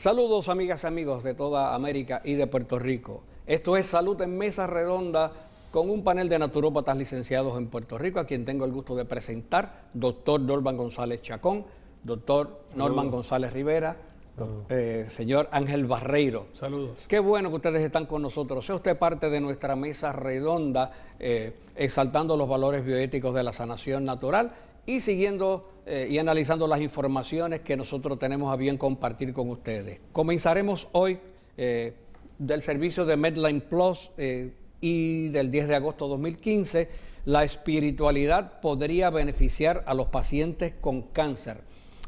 Saludos amigas y amigos de toda América y de Puerto Rico. Esto es Salud en Mesa Redonda con un panel de naturópatas licenciados en Puerto Rico, a quien tengo el gusto de presentar, doctor Norman González Chacón, doctor Norman González Rivera, señor Ángel Barreiro. Saludos. Qué bueno que ustedes están con nosotros. Sea usted parte de nuestra mesa redonda, exaltando los valores bioéticos de la sanación natural y siguiendo y analizando las informaciones que nosotros tenemos a bien compartir con ustedes. Comenzaremos hoy del servicio de Medline Plus y del 10 de agosto de 2015. La espiritualidad podría beneficiar a los pacientes con cáncer.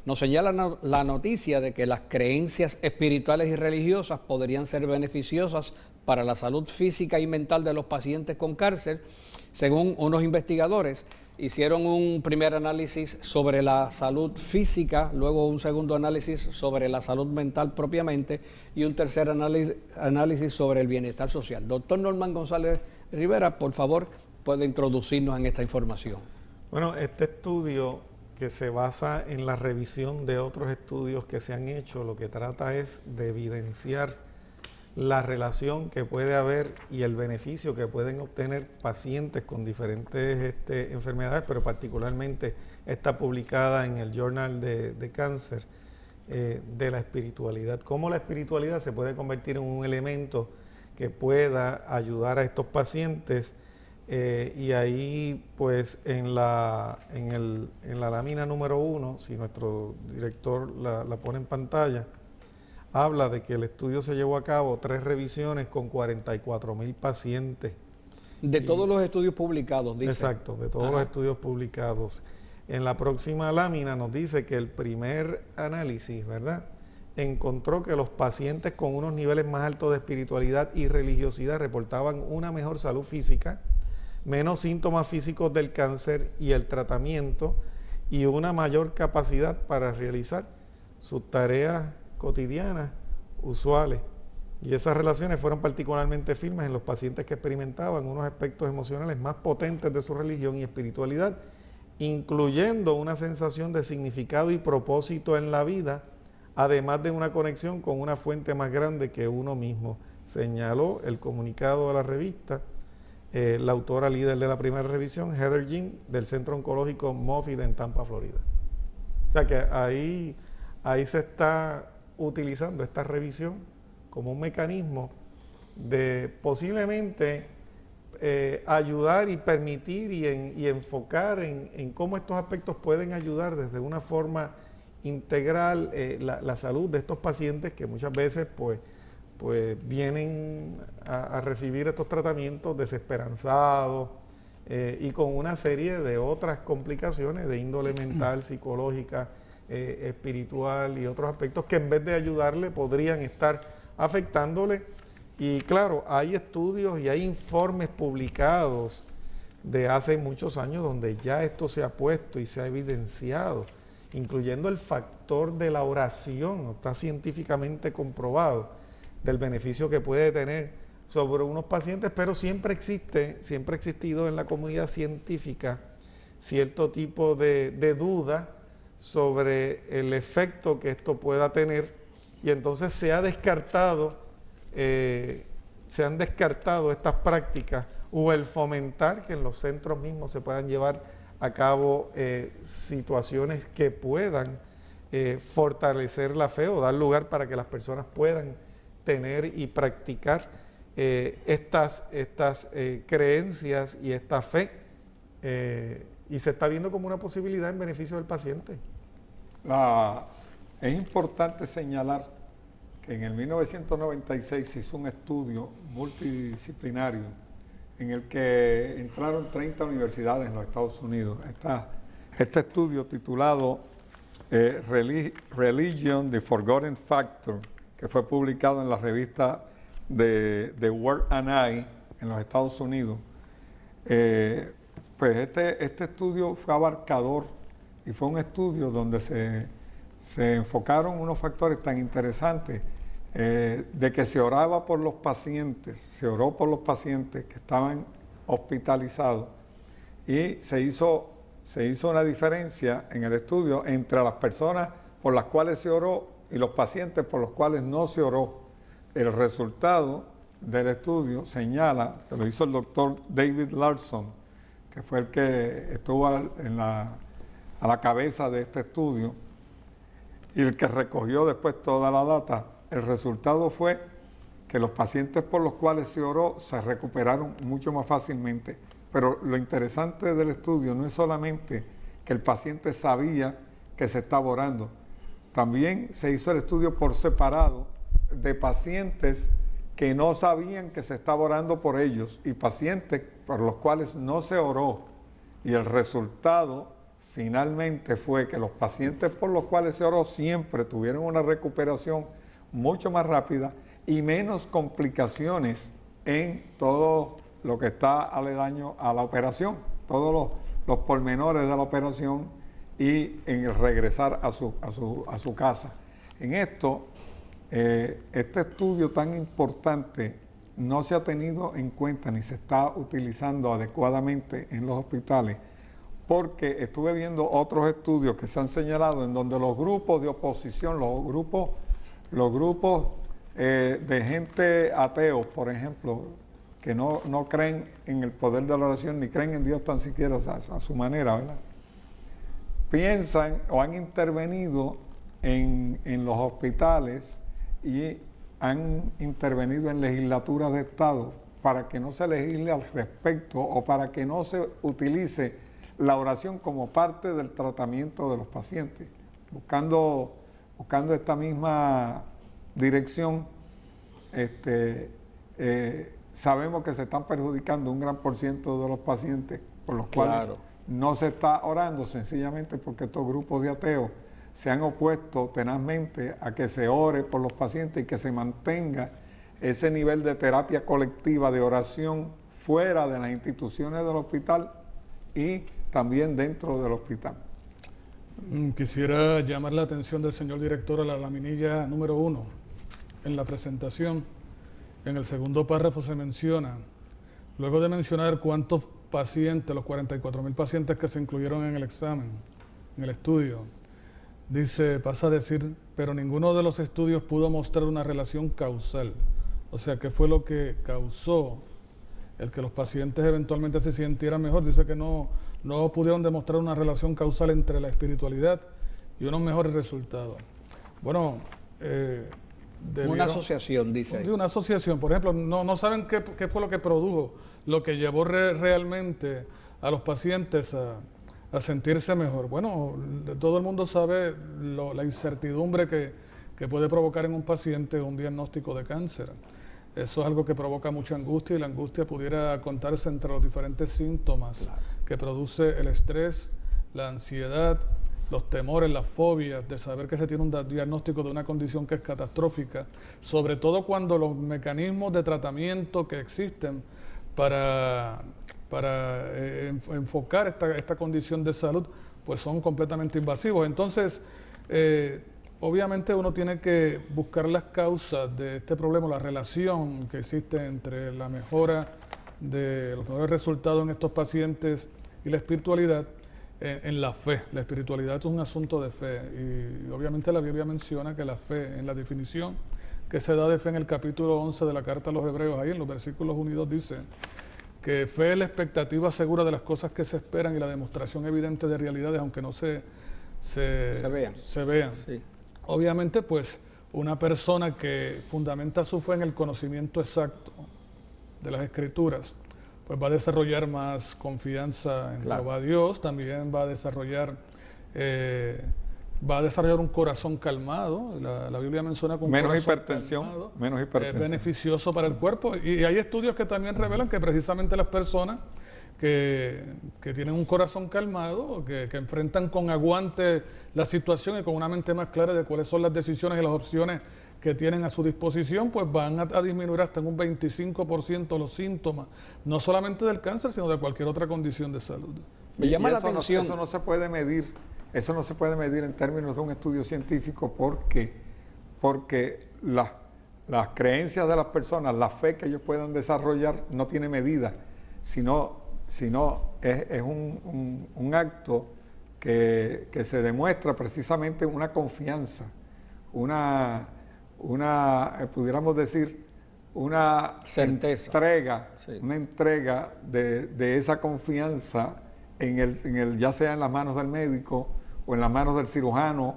Nos señala la noticia de que las creencias espirituales y religiosas podrían ser beneficiosas para la salud física y mental de los pacientes con cáncer. Según unos investigadores, hicieron un primer análisis sobre la salud física, luego un segundo análisis sobre la salud mental propiamente y un tercer análisis sobre el bienestar social. Doctor Norman González Rivera, por favor, puede introducirnos en esta información. Bueno, este estudio, que se basa en la revisión de otros estudios que se han hecho, lo que trata es de evidenciar la relación que puede haber y el beneficio que pueden obtener pacientes con diferentes enfermedades, pero particularmente está publicada en el Journal de Cáncer, de la espiritualidad. Cómo la espiritualidad se puede convertir en un elemento que pueda ayudar a estos pacientes. Y ahí, pues, en la lámina número 1, si nuestro director la pone en pantalla, habla de que el estudio se llevó a cabo 3 revisiones con 44,000 pacientes. De todos los estudios publicados, dice. Exacto, de todos los estudios publicados. En la próxima lámina nos dice que el primer análisis, ¿verdad?, encontró que los pacientes con unos niveles más altos de espiritualidad y religiosidad reportaban una mejor salud física, menos síntomas físicos del cáncer y el tratamiento, y una mayor capacidad para realizar sus tareas cotidianas usuales. Y esas relaciones fueron particularmente firmes en los pacientes que experimentaban unos aspectos emocionales más potentes de su religión y espiritualidad, incluyendo una sensación de significado y propósito en la vida, además de una conexión con una fuente más grande que uno mismo, señaló el comunicado de la revista. La autora líder de la primera revisión, Heather Jean, del Centro Oncológico Moffitt en Tampa, Florida. O sea que ahí se está utilizando esta revisión como un mecanismo de posiblemente ayudar y permitir y enfocar en cómo estos aspectos pueden ayudar desde una forma integral la salud de estos pacientes que muchas veces pues vienen a recibir estos tratamientos desesperanzados y con una serie de otras complicaciones de índole mental, psicológica, espiritual y otros aspectos que en vez de ayudarle podrían estar afectándole. Y claro, hay estudios y hay informes publicados de hace muchos años donde ya esto se ha puesto y se ha evidenciado, incluyendo el factor de la oración, está científicamente comprobado, del beneficio que puede tener sobre unos pacientes, pero siempre ha existido en la comunidad científica cierto tipo de duda sobre el efecto que esto pueda tener, y entonces se han descartado estas prácticas o el fomentar que en los centros mismos se puedan llevar a cabo situaciones que puedan fortalecer la fe o dar lugar para que las personas puedan tener y practicar estas creencias y esta fe, y se está viendo como una posibilidad en beneficio del paciente. Es importante señalar que en el 1996 se hizo un estudio multidisciplinario en el que entraron 30 universidades en los Estados Unidos. Este estudio titulado Religion, the Forgotten Factor, que fue publicado en la revista de Word and Eye en los Estados Unidos, pues este estudio fue abarcador y fue un estudio donde se enfocaron unos factores tan interesantes, de que se oró por los pacientes que estaban hospitalizados, y se hizo una diferencia en el estudio entre las personas por las cuales se oró y los pacientes por los cuales no se oró. El resultado del estudio señala, que lo hizo el doctor David Larson, que fue el que estuvo a la cabeza de este estudio y el que recogió después toda la data. El resultado fue que los pacientes por los cuales se oró se recuperaron mucho más fácilmente. Pero lo interesante del estudio no es solamente que el paciente sabía que se estaba orando, también se hizo el estudio por separado de pacientes que no sabían que se estaba orando por ellos y pacientes por los cuales no se oró. Y el resultado finalmente fue que los pacientes por los cuales se oró siempre tuvieron una recuperación mucho más rápida y menos complicaciones en todo lo que está aledaño a la operación, todos los pormenores de la operación y en el regresar a su casa. En esto, este estudio tan importante no se ha tenido en cuenta ni se está utilizando adecuadamente en los hospitales, porque estuve viendo otros estudios que se han señalado en donde los grupos de oposición, los grupos de gente ateos, por ejemplo, que no creen en el poder de la oración ni creen en Dios tan siquiera a su manera, ¿verdad? Piensan o han intervenido en los hospitales y han intervenido en legislaturas de Estado para que no se legisle al respecto o para que no se utilice la oración como parte del tratamiento de los pacientes. Buscando esta misma dirección, sabemos que se están perjudicando un gran por ciento de los pacientes por los cuales no se está orando, sencillamente porque estos grupos de ateos se han opuesto tenazmente a que se ore por los pacientes y que se mantenga ese nivel de terapia colectiva de oración fuera de las instituciones del hospital y también dentro del hospital. Quisiera llamar la atención del señor director a la laminilla número 1. En la presentación, en el segundo párrafo se menciona, luego de mencionar cuántos pacientes, los 44,000 pacientes que se incluyeron en el examen, en el estudio, dice, pasa a decir, pero ninguno de los estudios pudo mostrar una relación causal. O sea, ¿qué fue lo que causó el que los pacientes eventualmente se sintieran mejor? Dice que no pudieron demostrar una relación causal entre la espiritualidad y unos mejores resultados. Bueno, una asociación, dice ahí. Una asociación, por ejemplo, no saben qué fue lo que produjo, lo que llevó realmente a los pacientes a sentirse mejor. Bueno, todo el mundo sabe la incertidumbre que puede provocar en un paciente un diagnóstico de cáncer. Eso es algo que provoca mucha angustia y la angustia pudiera contarse entre los diferentes síntomas que produce el estrés, la ansiedad, los temores, las fobias de saber que se tiene un diagnóstico de una condición que es catastrófica, sobre todo cuando los mecanismos de tratamiento que existen para enfocar esta condición de salud pues son completamente invasivos. Entonces, obviamente uno tiene que buscar las causas de este problema, la relación que existe entre la mejora de los mejores resultados en estos pacientes y la espiritualidad en la fe. La espiritualidad es un asunto de fe y obviamente la Biblia menciona que la fe, en la definición que se da de fe en el capítulo 11 de la carta a los Hebreos, ahí en los versículos 1 y 2 dice que fe es la expectativa segura de las cosas que se esperan y la demostración evidente de realidades aunque no se vean. Sí. Obviamente, pues, una persona que fundamenta su fe en el conocimiento exacto de las Escrituras, pues va a desarrollar más confianza en Jehová Dios, también va a desarrollar un corazón calmado. La Biblia menciona con menos corazón hipertensión, calmado, menos hipertensión. Es beneficioso para el cuerpo. Y hay estudios que también revelan que precisamente las personas que tienen un corazón calmado, que enfrentan con aguante la situación y con una mente más clara de cuáles son las decisiones y las opciones que tienen a su disposición, pues van a disminuir hasta en un 25% los síntomas, no solamente del cáncer, sino de cualquier otra condición de salud. Me llama la eso atención. Eso no se puede medir en términos de un estudio científico porque las creencias de las personas, la fe que ellos puedan desarrollar no tiene medida, sino es un acto que se demuestra precisamente una confianza pudiéramos decir, una certeza, sí, una entrega de esa confianza ya sea en las manos del médico o en las manos del cirujano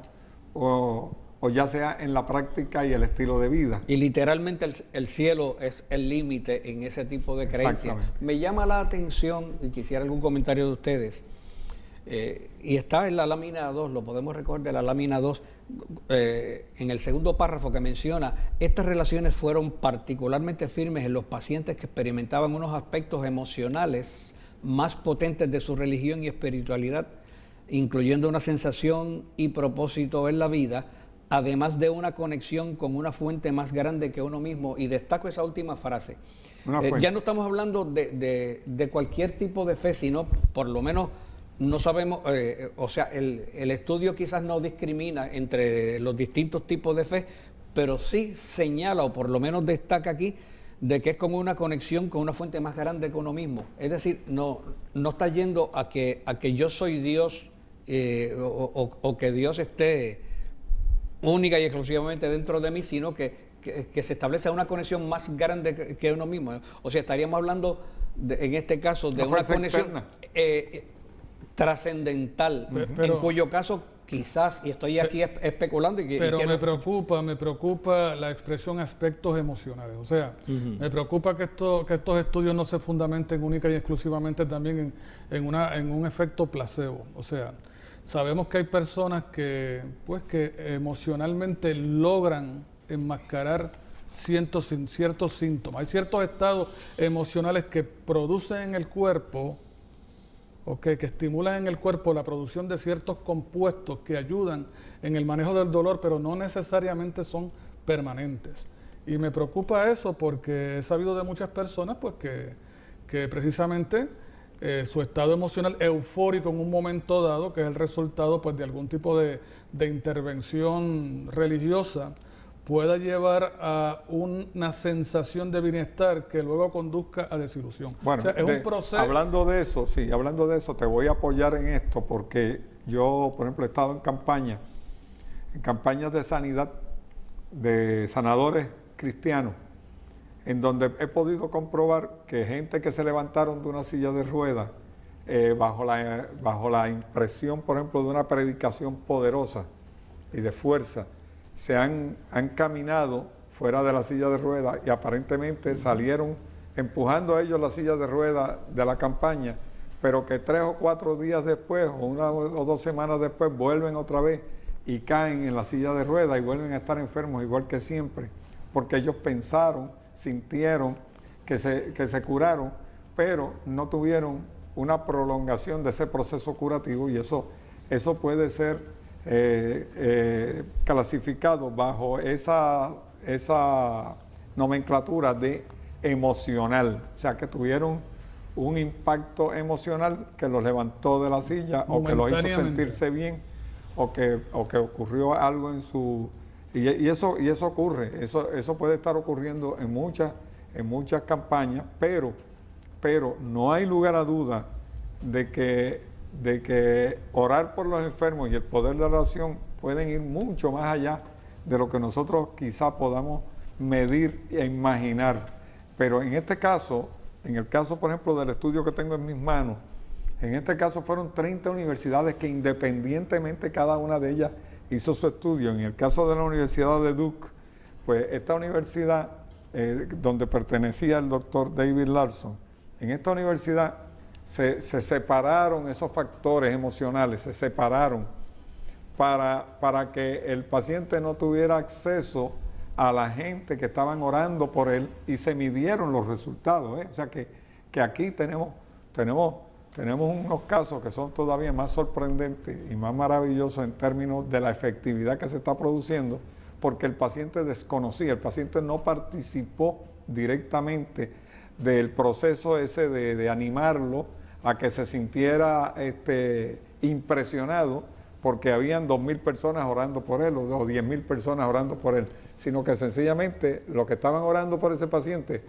o ya sea en la práctica y el estilo de vida. Y literalmente el cielo es el límite en ese tipo de creencias. Me llama la atención, y quisiera algún comentario de ustedes, y está en la lámina 2, lo podemos recoger de la lámina 2, en el segundo párrafo que menciona, estas relaciones fueron particularmente firmes en los pacientes que experimentaban unos aspectos emocionales más potentes de su religión y espiritualidad, incluyendo una sensación y propósito en la vida, además de una conexión con una fuente más grande que uno mismo. Y destaco esa última frase. Ya no estamos hablando de cualquier tipo de fe, sino por lo menos no sabemos, o sea, el estudio quizás no discrimina entre los distintos tipos de fe, pero sí señala, o por lo menos destaca aquí, de que es como una conexión con una fuente más grande que uno mismo. Es decir, no está yendo a que yo soy Dios o que Dios esté única y exclusivamente dentro de mí, sino que se establece una conexión más grande que uno mismo. O sea, estaríamos hablando, en este caso, de una conexión trascendental, en cuyo caso quizás, y estoy aquí especulando... Pero me preocupa la expresión aspectos emocionales. O sea, me preocupa que estos estudios no se fundamenten única y exclusivamente también en un efecto placebo. O sea, sabemos que hay personas que emocionalmente logran enmascarar ciertos síntomas. Hay ciertos estados emocionales que producen en el cuerpo, que estimulan en el cuerpo la producción de ciertos compuestos que ayudan en el manejo del dolor, pero no necesariamente son permanentes. Y me preocupa eso porque he sabido de muchas personas que precisamente su estado emocional eufórico en un momento dado, que es el resultado de algún tipo de intervención religiosa, pueda llevar a una sensación de bienestar que luego conduzca a desilusión. Bueno, o sea, es un proceso. Hablando de eso, te voy a apoyar en esto porque yo, por ejemplo, he estado en campañas de sanidad de sanadores cristianos, en donde he podido comprobar que gente que se levantaron de una silla de ruedas bajo la impresión, por ejemplo, de una predicación poderosa y de fuerza, han caminado fuera de la silla de ruedas y aparentemente salieron empujando a ellos la silla de ruedas de la campaña, pero que 3 o 4 días después o 1 o 2 semanas después vuelven otra vez y caen en la silla de ruedas y vuelven a estar enfermos igual que siempre, porque ellos pensaron, sintieron que se curaron, pero no tuvieron una prolongación de ese proceso curativo, y eso puede ser clasificado bajo esa nomenclatura de emocional, o sea, que tuvieron un impacto emocional que los levantó de la silla o que los hizo sentirse bien o que ocurrió algo en su... Y eso ocurre, eso puede estar ocurriendo en muchas campañas, pero no hay lugar a duda de que orar por los enfermos y el poder de la oración pueden ir mucho más allá de lo que nosotros quizá podamos medir e imaginar. Pero en este caso, en el caso, por ejemplo, del estudio que tengo en mis manos, en este caso fueron 30 universidades que independientemente cada una de ellas hizo su estudio. En el caso de la Universidad de Duke, pues esta universidad, donde pertenecía el doctor David Larson, en esta universidad se separaron esos factores emocionales, se separaron para que el paciente no tuviera acceso a la gente que estaban orando por él, y se midieron los resultados. O sea que aquí tenemos unos casos que son todavía más sorprendentes y más maravillosos en términos de la efectividad que se está produciendo, porque el paciente desconocía, el paciente no participó directamente del proceso ese de animarlo a que se sintiera impresionado porque habían 2,000 personas orando por él o 10,000 personas orando por él, sino que sencillamente los que estaban orando por ese paciente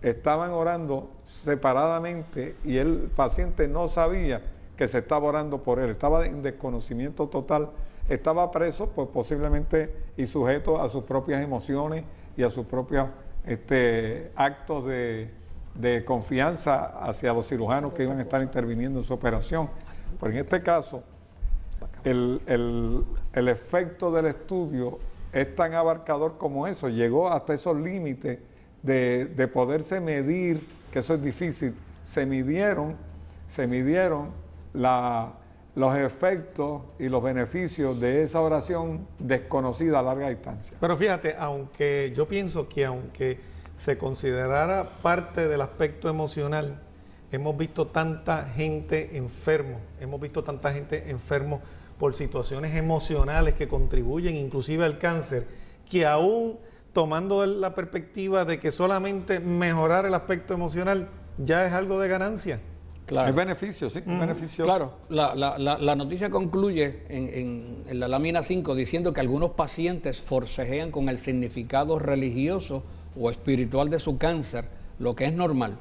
estaban orando separadamente y el paciente no sabía que se estaba orando por él, estaba en desconocimiento total estaba preso, pues posiblemente y sujeto a sus propias emociones y a sus propios actos de confianza hacia los cirujanos que iban a estar interviniendo en su operación. Pero en este caso, el efecto del estudio es tan abarcador como eso, llegó hasta esos límites de poderse medir, que eso es difícil, se midieron los efectos y los beneficios de esa oración desconocida a larga distancia. Pero fíjate, aunque yo pienso que aunque se considerara parte del aspecto emocional, hemos visto tanta gente enfermo por situaciones emocionales que contribuyen inclusive al cáncer, que aún tomando la perspectiva de que solamente mejorar el aspecto emocional ya es algo de ganancia. Claro. Es beneficio, sí, es beneficioso. Claro, la noticia concluye en la lámina 5 diciendo que algunos pacientes forcejean con el significado religioso o espiritual de su cáncer, lo que es normal.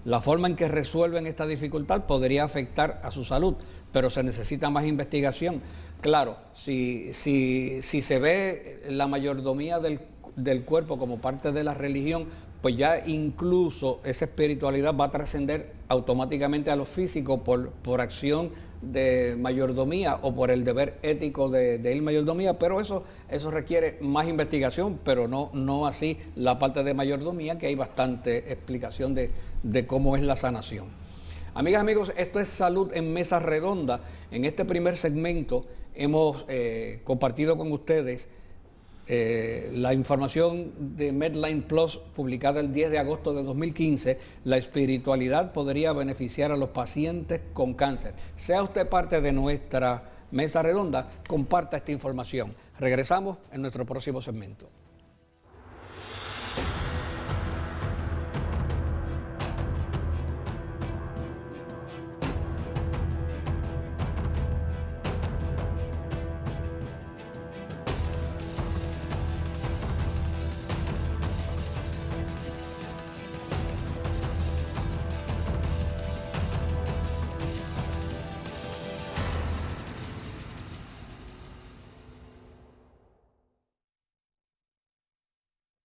La forma en que resuelven esta dificultad podría afectar a su salud, pero se necesita más investigación. Claro, si se ve la mayordomía del cuerpo como parte de la religión, pues ya incluso esa espiritualidad va a trascender automáticamente a lo físico por acción de mayordomía o por el deber ético de ir mayordomía, pero eso requiere más investigación, pero no así la parte de mayordomía, que hay bastante explicación de cómo es la sanación. Amigas, amigos, esto es Salud en Mesa Redonda. En este primer segmento hemos compartido con ustedes la información de Medline Plus publicada el 10 de agosto de 2015, la espiritualidad podría beneficiar a los pacientes con cáncer. Sea usted parte de nuestra mesa redonda, comparta esta información. Regresamos en nuestro próximo segmento.